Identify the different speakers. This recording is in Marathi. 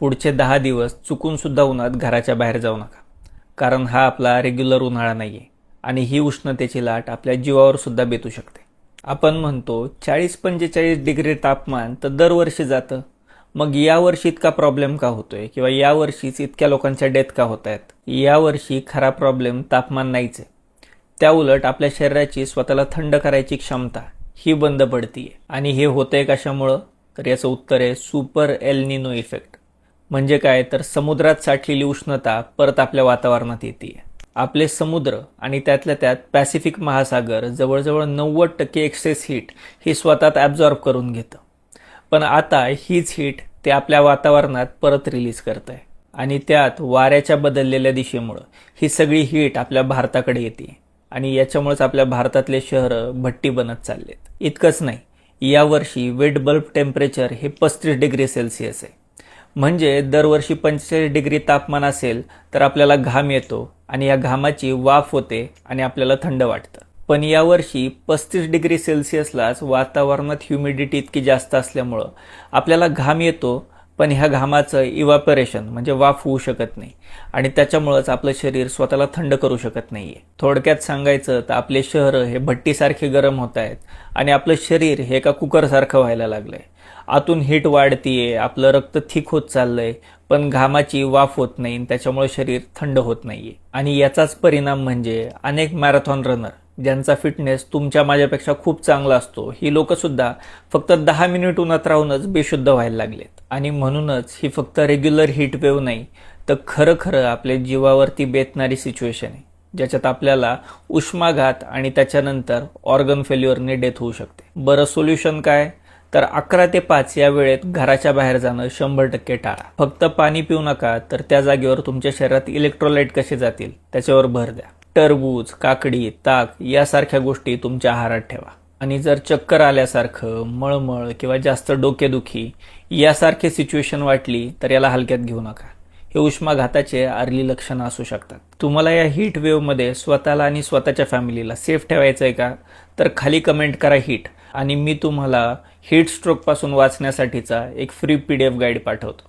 Speaker 1: पुढचे 10 दिवस चुकून सुद्धा उन्हात घराच्या बाहेर जाऊ नका, कारण हा आपला रेग्युलर उन्हाळा नाही आहे आणि ही उष्णतेची लाट आपल्या जीवावर सुद्धा बेतू शकते. आपण म्हणतो 40-45 डिग्री तापमान तर दरवर्षी जातं, मग यावर्षी इतका प्रॉब्लेम का होतोय किंवा यावर्षीच इतक्या लोकांच्या डेथ का होत आहेत? यावर्षी खरा प्रॉब्लेम तापमान नाहीच आहे, त्या उलट आपल्या शरीराची स्वतःला थंड करायची क्षमता ही बंद पडतीये. आणि हे होतंय कशामुळं? तर याचं उत्तर आहे सुपर एल निनो इफेक्ट. म्हणजे काय तर समुद्रात साठलेली उष्णता परत आपल्या वातावरणात येते. आपले समुद्र आणि त्यातल्या त्यात पॅसिफिक महासागर जवळजवळ 90% एक्सेस हीट ही स्वतःत ॲब्झॉर्ब करून घेतं. पण आता हीच हीट ते आपल्या वातावरणात परत रिलीज करत आहे आणि त्यात वाऱ्याच्या बदललेल्या दिशेमुळं ही सगळी हीट आपल्या भारताकडे येते आणि याच्यामुळेच आपल्या भारतातले शहरं भट्टी बनत चाललेत. इतकंच नाही, यावर्षी वेट बल्ब टेम्परेचर हे 35 डिग्री सेल्सिअस आहे. म्हणजे दरवर्षी 45 डिग्री तापमान असेल तर आपल्याला घाम येतो आणि या घामाची वाफ होते आणि आपल्याला थंड वाटतं. पण यावर्षी 35 डिग्री सेल्सिअसलाच वातावरणात ह्युमिडिटी इतकी जास्त असल्यामुळं आपल्याला घाम येतो, पण ह्या घामाचं इव्हॅपोरेशन म्हणजे वाफ होऊ शकत नाही आणि त्याच्यामुळंच आपलं शरीर स्वतःला थंड करू शकत नाहीये. थोडक्यात सांगायचं तर आपले शहरं हे भट्टीसारखे गरम होत आहेत आणि आपलं शरीर हे एका कुकरसारखं व्हायला लागलंय. आतून हीट वाढतीये, आपलं रक्त थिक होत चाललंय, पण घामाची वाफ होत नाही, त्याच्यामुळे शरीर थंड होत नाहीये. आणि याचाच परिणाम म्हणजे अनेक मॅरेथॉन रनर ज्यांचा फिटनेस तुमच्या माझ्यापेक्षा खूप चांगला असतो, ही लोक सुद्धा फक्त 10 मिनिट उन्हात राहूनच बेशुद्ध व्हायला लागलेत. आणि म्हणूनच ही फक्त रेग्युलर हीट वेव्ह नाही, तर खरं आपल्या जीवावरती बेतणारी सिच्युएशन आहे, ज्याच्यात आपल्याला उष्माघात आणि त्याच्यानंतर ऑर्गन फेल्युअरने डेथ होऊ शकते. बरं, सोल्युशन काय? तर 11 ते 5 या वेळेत घराच्या बाहेर जाणं 100% टाळा. फक्त पाणी पिऊ नका, तर त्या जागेवर तुमच्या शरीरात इलेक्ट्रोलाइट कसे जातील त्याच्यावर भर द्या. टरबूज, काकडी, ताक यासारख्या गोष्टी तुमच्या आहारात ठेवा. आणि जर चक्कर आल्यासारखं, मळमळ किंवा जास्त डोकेदुखी यासारखी सिच्युएशन वाटली तर याला हलक्यात घेऊ नका. हे उष्माघाताचे अर्ली लक्षणं असू शकतात. तुम्हाला या हीट वेव्हमध्ये स्वतःला आणि स्वतःच्या फॅमिलीला सेफ ठेवायचं आहे का? तर खाली कमेंट करा हीट आणि मी तुम्हाला हीट स्ट्रोकपासून वाचण्यासाठीचा एक फ्री PDF गाईड पाठवतो.